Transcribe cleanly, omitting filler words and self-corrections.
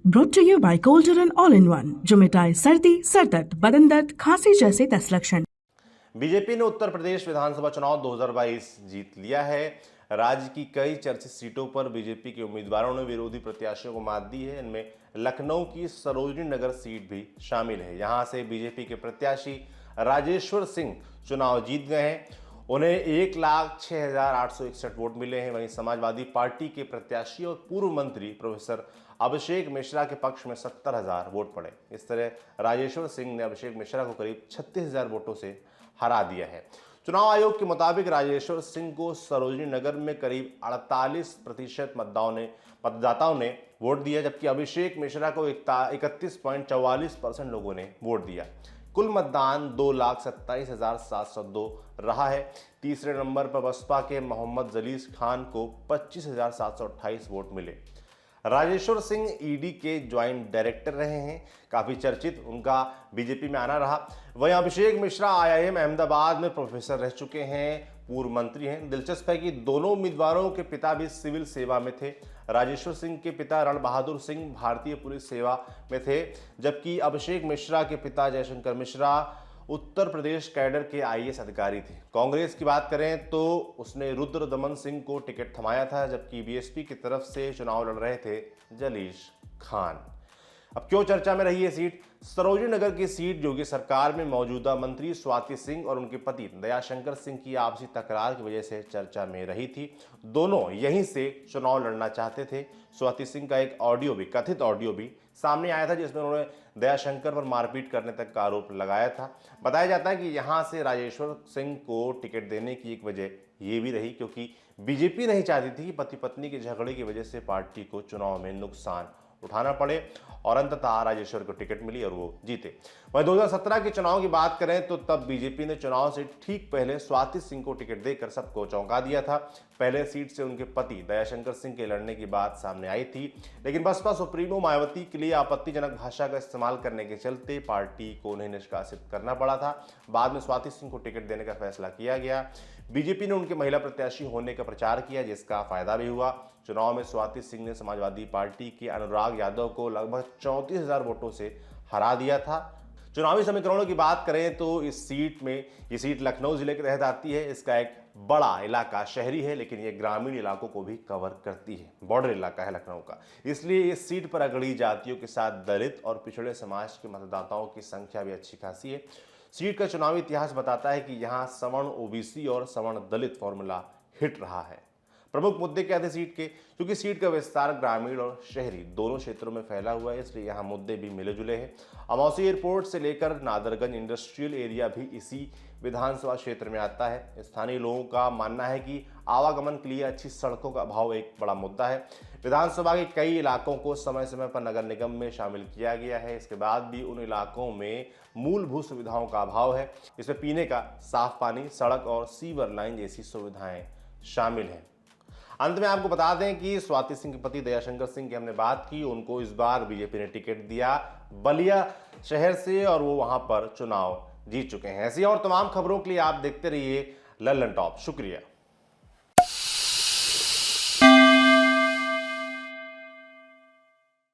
Brought to you by Golden All-in-One, जो मिटाए सर्दी, सर दर्द, बदन दर्द, खांसी जैसे 10 लक्षण। बीजेपी ने उत्तर प्रदेश विधानसभा चुनाव 2022 जीत लिया है। राज्य की कई चर्चित सीटों पर बीजेपी के उम्मीदवारों ने विरोधी प्रत्याशियों को मात दी है। इनमें लखनऊ की सरोजनी नगर सीट भी शामिल है। यहां से बीजेपी के प्रत्याशी राजेश्वर सिंह चुनाव जीत गए हैं। उन्हें 1,06,861 वोट मिले हैं। वहीं समाजवादी पार्टी के प्रत्याशी और पूर्व मंत्री प्रोफेसर अभिषेक मिश्रा के पक्ष में 70,000 वोट पड़े। इस तरह राजेश्वर सिंह ने अभिषेक मिश्रा को करीब 36,000 वोटों से हरा दिया है। चुनाव आयोग के मुताबिक राजेश्वर सिंह को सरोजनी नगर में करीब 48% मतदाताओं ने वोट दिया, जबकि अभिषेक मिश्रा को 31.44% लोगों ने वोट दिया। कुल मतदान 2,27,702 रहा है। तीसरे नंबर पर बसपा के मोहम्मद जलीस खान को 25,728 वोट मिले। राजेश्वर सिंह ईडी के ज्वाइंट डायरेक्टर रहे हैं, काफी चर्चित उनका बीजेपी में आना रहा। वहीं अभिषेक मिश्रा IIM अहमदाबाद में प्रोफेसर रह चुके हैं, पूर्व मंत्री हैं। दिलचस्प है कि दोनों उम्मीदवारों के पिता भी सिविल सेवा में थे। राजेश्वर सिंह के पिता रण बहादुर सिंह भारतीय पुलिस सेवा में थे, जबकि अभिषेक मिश्रा के पिता जयशंकर मिश्रा उत्तर प्रदेश कैडर के IAS अधिकारी थे। कांग्रेस की बात करें तो उसने रुद्र दमन सिंह को टिकट थमाया था, जबकि BSP की तरफ से चुनाव लड़ रहे थे जलीस खान। अब क्यों चर्चा में रही है सीट? सरोजनी नगर की सीट योगी सरकार में मौजूदा मंत्री स्वाति सिंह और उनके पति दयाशंकर सिंह की आपसी तकरार की वजह से चर्चा में रही थी। दोनों यहीं से चुनाव लड़ना चाहते थे। स्वाति सिंह का एक कथित ऑडियो भी सामने आया था, जिसमें उन्होंने दयाशंकर पर मारपीट करने तक का आरोप लगाया था। बताया जाता है कि यहां से राजेश्वर सिंह को टिकट देने की एक वजह ये भी रही क्योंकि बीजेपी नहीं चाहती थी कि पति पत्नी के झगड़े की वजह से पार्टी को चुनाव में नुकसान उठाना पड़े, और अंततः राजेश्वर को टिकट मिली और वो जीते। वहीं 2017 के चुनाव की बात करें तो तब बीजेपी ने चुनाव से ठीक पहले स्वाति सिंह को टिकट देकर सबको चौंका दिया था। पहले सीट से उनके पति दयाशंकर सिंह के लड़ने की बात सामने आई थी, लेकिन बसपा सुप्रीमो मायावती के लिए आपत्तिजनक भाषा का इस्तेमाल करने के चलते पार्टी को उन्हें निष्कासित करना पड़ा था। बाद में स्वाति सिंह को टिकट देने का फैसला किया गया। बीजेपी ने उनके महिला प्रत्याशी होने का प्रचार किया, जिसका फायदा भी हुआ। चुनाव में स्वाति सिंह ने समाजवादी पार्टी के अनुराग यादव को लगभग 34,000 वोटों से हरा दिया था। चुनावी समीकरणों की बात करें तो ये सीट लखनऊ जिले के तहत आती है। इसका एक बड़ा इलाका शहरी है, लेकिन ये ग्रामीण इलाकों को भी कवर करती है। बॉर्डर इलाका है लखनऊ का, इसलिए इस सीट पर अगड़ी जातियों के साथ दलित और पिछड़े समाज के मतदाताओं की संख्या भी अच्छी खासी है। सीट का चुनावी इतिहास बताता है कि यहाँ सवर्ण OBC और सवर्ण दलित फॉर्मूला हिट रहा है। प्रमुख मुद्दे क्या थे सीट के? क्योंकि सीट का विस्तार ग्रामीण और शहरी दोनों क्षेत्रों में फैला हुआ है, इसलिए यहाँ मुद्दे भी मिले जुले हैं। अमौसी एयरपोर्ट से लेकर नादरगंज इंडस्ट्रियल एरिया भी इसी विधानसभा क्षेत्र में आता है। स्थानीय लोगों का मानना है कि आवागमन के लिए अच्छी सड़कों का अभाव एक बड़ा मुद्दा है। विधानसभा के कई इलाकों को समय समय पर नगर निगम में शामिल किया गया है, इसके बाद भी उन इलाकों में मूलभूत सुविधाओं का अभाव है। इसमें पीने का साफ पानी, सड़क और सीवर लाइन जैसी सुविधाएं शामिल हैं। अंत में आपको बता दें कि स्वाति सिंह के पति दयाशंकर सिंह की हमने बात की, उनको इस बार बीजेपी ने टिकट दिया बलिया शहर से और वो वहां पर चुनाव जीत चुके हैं। ऐसी और तमाम खबरों के लिए आप देखते रहिए लल्लन टॉप। शुक्रिया।